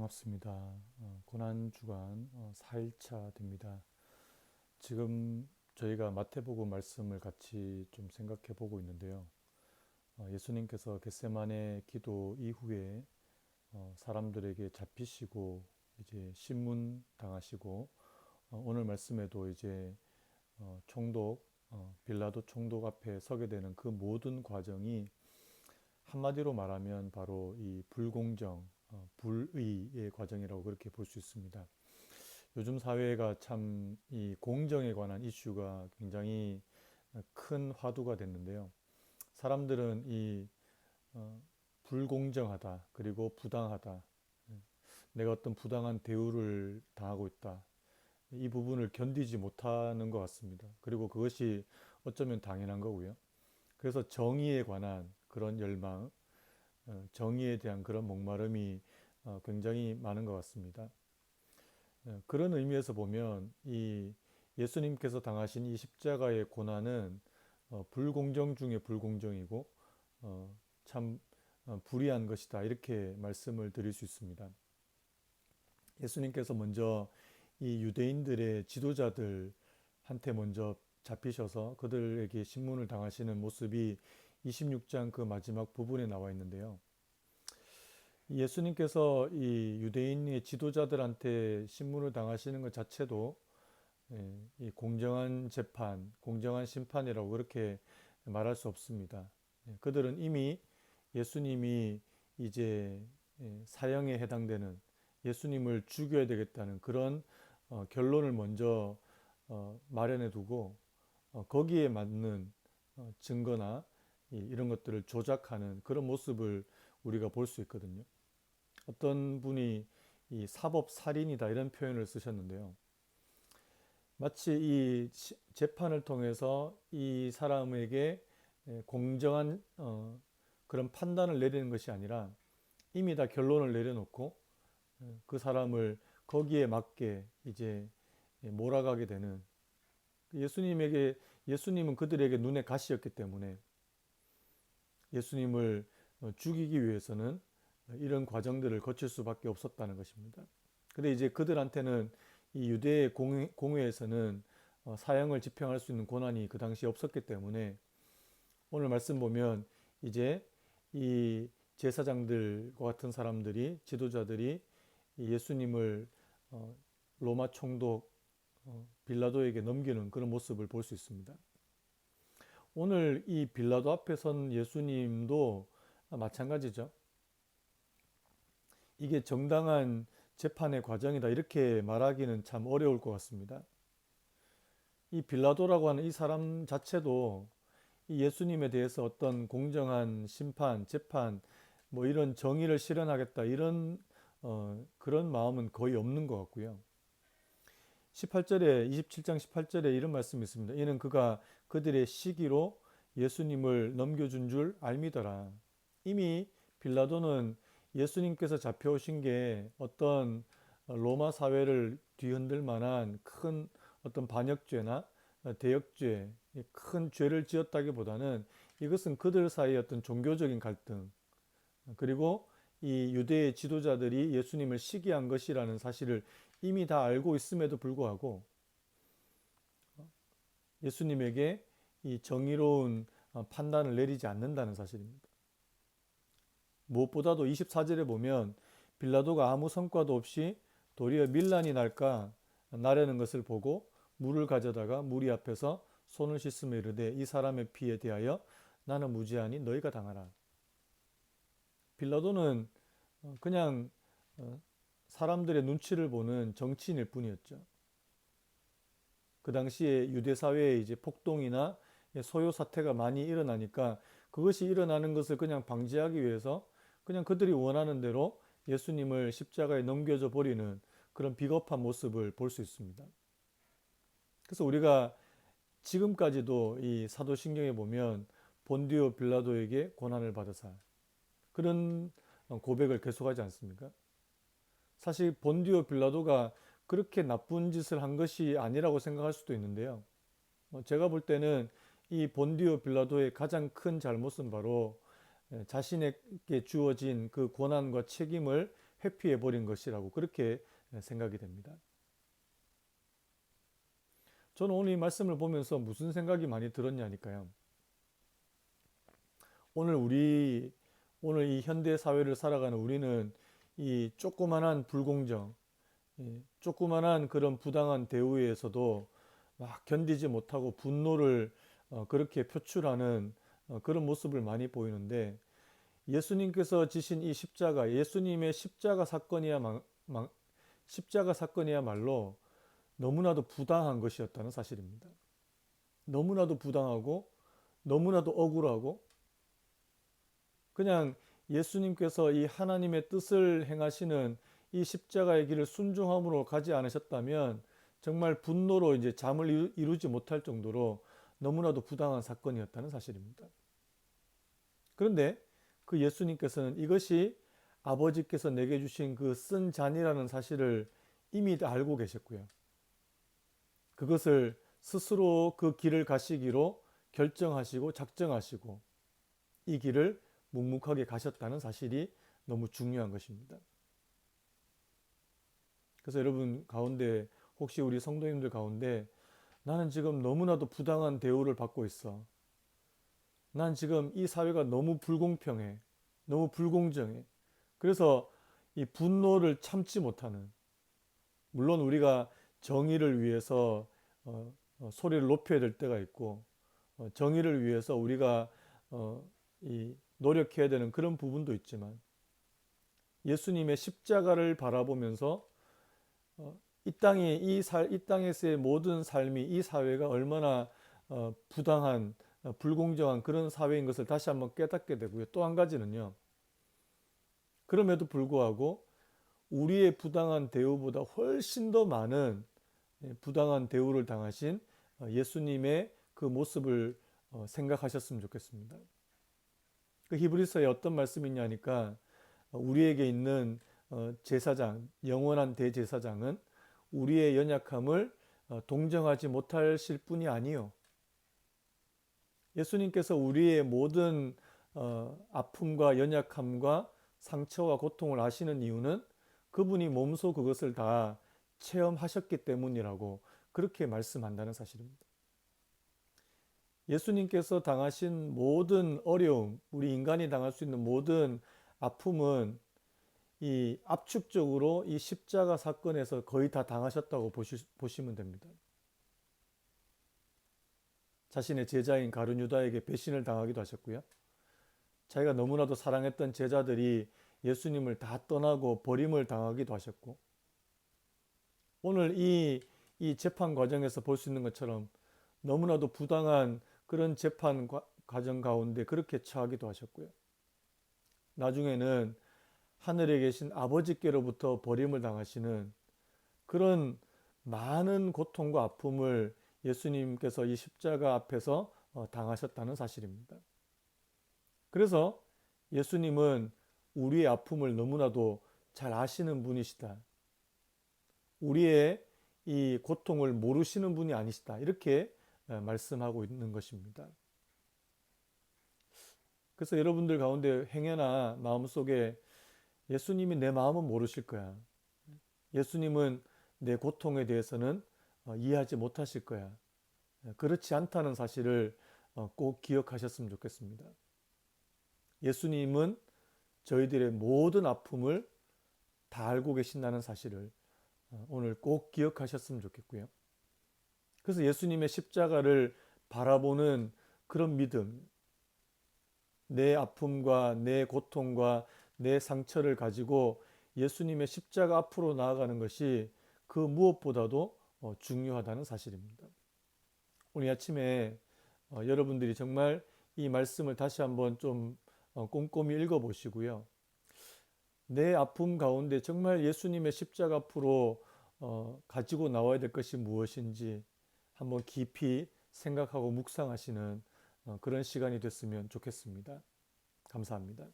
반갑습니다. 고난주간 4일차 됩니다. 지금 저희가 마태복음 말씀을 같이 좀 생각해 보고 있는데요. 예수님께서 겟세마네 기도 이후에 사람들에게 잡히시고 이제 신문 당하시고 오늘 말씀에도 이제 총독 빌라도 총독 앞에 서게 되는 그 모든 과정이 한마디로 말하면 바로 이 불공정, 불의의 과정이라고 그렇게 볼 수 있습니다. 요즘 사회가 참 이 공정에 관한 이슈가 굉장히 큰 화두가 됐는데요. 사람들은 이 불공정하다, 그리고 부당하다, 내가 어떤 부당한 대우를 당하고 있다, 이 부분을 견디지 못하는 것 같습니다. 그리고 그것이 어쩌면 당연한 거고요. 그래서 정의에 관한 그런 열망, 정의에 대한 그런 목마름이 굉장히 많은 것 같습니다. 그런 의미에서 보면 이 예수님께서 당하신 이 십자가의 고난은 불공정 중에 불공정이고 참 불의한 것이다, 이렇게 말씀을 드릴 수 있습니다. 예수님께서 먼저 이 유대인들의 지도자들한테 먼저 잡히셔서 그들에게 신문을 당하시는 모습이 26장 그 마지막 부분에 나와 있는데요. 예수님께서 이 유대인의 지도자들한테 신문을 당하시는 것 자체도 이 공정한 재판, 공정한 심판이라고 그렇게 말할 수 없습니다. 그들은 이미 예수님이 이제 사형에 해당되는, 예수님을 죽여야 되겠다는 그런 결론을 먼저 마련해 두고 거기에 맞는 증거나 이런 것들을 조작하는 그런 모습을 우리가 볼 수 있거든요. 어떤 분이 이 사법 살인이다, 이런 표현을 쓰셨는데요. 마치 이 재판을 통해서 이 사람에게 공정한 그런 판단을 내리는 것이 아니라 이미 다 결론을 내려놓고 그 사람을 거기에 맞게 이제 몰아가게 되는, 예수님은 그들에게 눈의 가시였기 때문에 예수님을 죽이기 위해서는 이런 과정들을 거칠 수밖에 없었다는 것입니다. 근데 이제 그들한테는 이 유대 공회에서는 사형을 집행할 수 있는 권한이 그 당시에 없었기 때문에 오늘 말씀 보면 이제 이 제사장들과 같은 사람들이, 지도자들이 예수님을 로마 총독 빌라도에게 넘기는 그런 모습을 볼 수 있습니다. 오늘 이 빌라도 앞에 선 예수님도 마찬가지죠. 이게 정당한 재판의 과정이다, 이렇게 말하기는 참 어려울 것 같습니다. 이 빌라도라고 하는 이 사람 자체도 이 예수님에 대해서 어떤 공정한 심판, 재판, 뭐 이런 정의를 실현하겠다, 이런 그런 마음은 거의 없는 것 같고요. 18절에 27장 18절에 이런 말씀이 있습니다. 이는 그가 그들의 시기로 예수님을 넘겨준 줄 알미더라. 이미 빌라도는 예수님께서 잡혀오신 게 어떤 로마 사회를 뒤흔들 만한 큰 어떤 반역죄나 대역죄, 큰 죄를 지었다기보다는 이것은 그들 사이의 어떤 종교적인 갈등, 그리고 이 유대의 지도자들이 예수님을 시기한 것이라는 사실을 이미 다 알고 있음에도 불구하고 예수님에게 이 정의로운 판단을 내리지 않는다는 사실입니다. 무엇보다도 24절에 보면 빌라도가 아무 성과도 없이 도리어 밀란이 날까 나려는 것을 보고 물을 가져다가 무리 앞에서 손을 씻으며 이르되 이 사람의 피에 대하여 나는 무죄하니 너희가 당하라. 빌라도는 그냥 사람들의 눈치를 보는 정치인일 뿐이었죠. 그 당시에 유대 사회에 이제 폭동이나 소요 사태가 많이 일어나니까 그것이 일어나는 것을 그냥 방지하기 위해서 그냥 그들이 원하는 대로 예수님을 십자가에 넘겨져 버리는 그런 비겁한 모습을 볼 수 있습니다. 그래서 우리가 지금까지도 이 사도신경에 보면 본디오 빌라도에게 고난을 받으사, 그런 고백을 계속하지 않습니까? 사실 본디오 빌라도가 그렇게 나쁜 짓을 한 것이 아니라고 생각할 수도 있는데요. 제가 볼 때는 이 본디오 빌라도의 가장 큰 잘못은 바로 자신에게 주어진 그 고난과 책임을 회피해 버린 것이라고 그렇게 생각이 됩니다. 저는 오늘 이 말씀을 보면서 무슨 생각이 많이 들었냐니까요. 오늘 오늘 이 현대 사회를 살아가는 우리는 이 조그만한 불공정, 조그만한 그런 부당한 대우에서도 막 견디지 못하고 분노를 그렇게 표출하는 그런 모습을 많이 보이는데, 예수님께서 지신 이 십자가, 예수님의 십자가 사건이야말로 너무나도 부당한 것이었다는 사실입니다. 너무나도 부당하고 너무나도 억울하고, 그냥 예수님께서 이 하나님의 뜻을 행하시는 이 십자가의 길을 순종함으로 가지 않으셨다면 정말 분노로 이제 잠을 이루지 못할 정도로 너무나도 부당한 사건이었다는 사실입니다. 그런데 그 예수님께서는 이것이 아버지께서 내게 주신 그 쓴 잔이라는 사실을 이미 다 알고 계셨고요. 그것을 스스로 그 길을 가시기로 결정하시고 작정하시고 이 길을 묵묵하게 가셨다는 사실이 너무 중요한 것입니다. 그래서 여러분 가운데, 혹시 우리 성도님들 가운데 나는 지금 너무나도 부당한 대우를 받고 있어, 난 지금 이 사회가 너무 불공평해, 너무 불공정해, 그래서 이 분노를 참지 못하는, 물론 우리가 정의를 위해서 소리를 높여야 될 때가 있고, 정의를 위해서 우리가 이 노력해야 되는 그런 부분도 있지만, 예수님의 십자가를 바라보면서 이 땅에서의 모든 삶이, 이 사회가 얼마나 부당한, 불공정한 그런 사회인 것을 다시 한번 깨닫게 되고요. 또 한 가지는요, 그럼에도 불구하고 우리의 부당한 대우보다 훨씬 더 많은 부당한 대우를 당하신 예수님의 그 모습을 생각하셨으면 좋겠습니다. 그 히브리서에 어떤 말씀이 있냐니까, 우리에게 있는 제사장, 영원한 대제사장은 우리의 연약함을 동정하지 못하실 뿐이 아니요, 예수님께서 우리의 모든 아픔과 연약함과 상처와 고통을 아시는 이유는 그분이 몸소 그것을 다 체험하셨기 때문이라고 그렇게 말씀한다는 사실입니다. 예수님께서 당하신 모든 어려움, 우리 인간이 당할 수 있는 모든 아픔은 이 압축적으로 이 십자가 사건에서 거의 다 당하셨다고 보시면 됩니다. 자신의 제자인 가룟 유다에게 배신을 당하기도 하셨고요. 자기가 너무나도 사랑했던 제자들이 예수님을 다 떠나고 버림을 당하기도 하셨고, 오늘 이 재판 과정에서 볼 수 있는 것처럼 너무나도 부당한 그런 재판 과정 가운데 그렇게 처하기도 하셨고요. 나중에는 하늘에 계신 아버지께로부터 버림을 당하시는 그런 많은 고통과 아픔을 예수님께서 이 십자가 앞에서 당하셨다는 사실입니다. 그래서 예수님은 우리의 아픔을 너무나도 잘 아시는 분이시다, 우리의 이 고통을 모르시는 분이 아니시다, 이렇게 말씀하고 있는 것입니다. 그래서 여러분들 가운데 행여나 마음속에 예수님이 내 마음은 모르실 거야, 예수님은 내 고통에 대해서는 이해하지 못하실 거야, 그렇지 않다는 사실을 꼭 기억하셨으면 좋겠습니다. 예수님은 저희들의 모든 아픔을 다 알고 계신다는 사실을 오늘 꼭 기억하셨으면 좋겠고요. 그래서 예수님의 십자가를 바라보는 그런 믿음, 내 아픔과 내 고통과 내 상처를 가지고 예수님의 십자가 앞으로 나아가는 것이 그 무엇보다도 중요하다는 사실입니다. 오늘 아침에 여러분들이 정말 이 말씀을 다시 한번 좀 꼼꼼히 읽어보시고요. 내 아픔 가운데 정말 예수님의 십자가 앞으로 가지고 나와야 될 것이 무엇인지 한번 깊이 생각하고 묵상하시는 그런 시간이 됐으면 좋겠습니다. 감사합니다.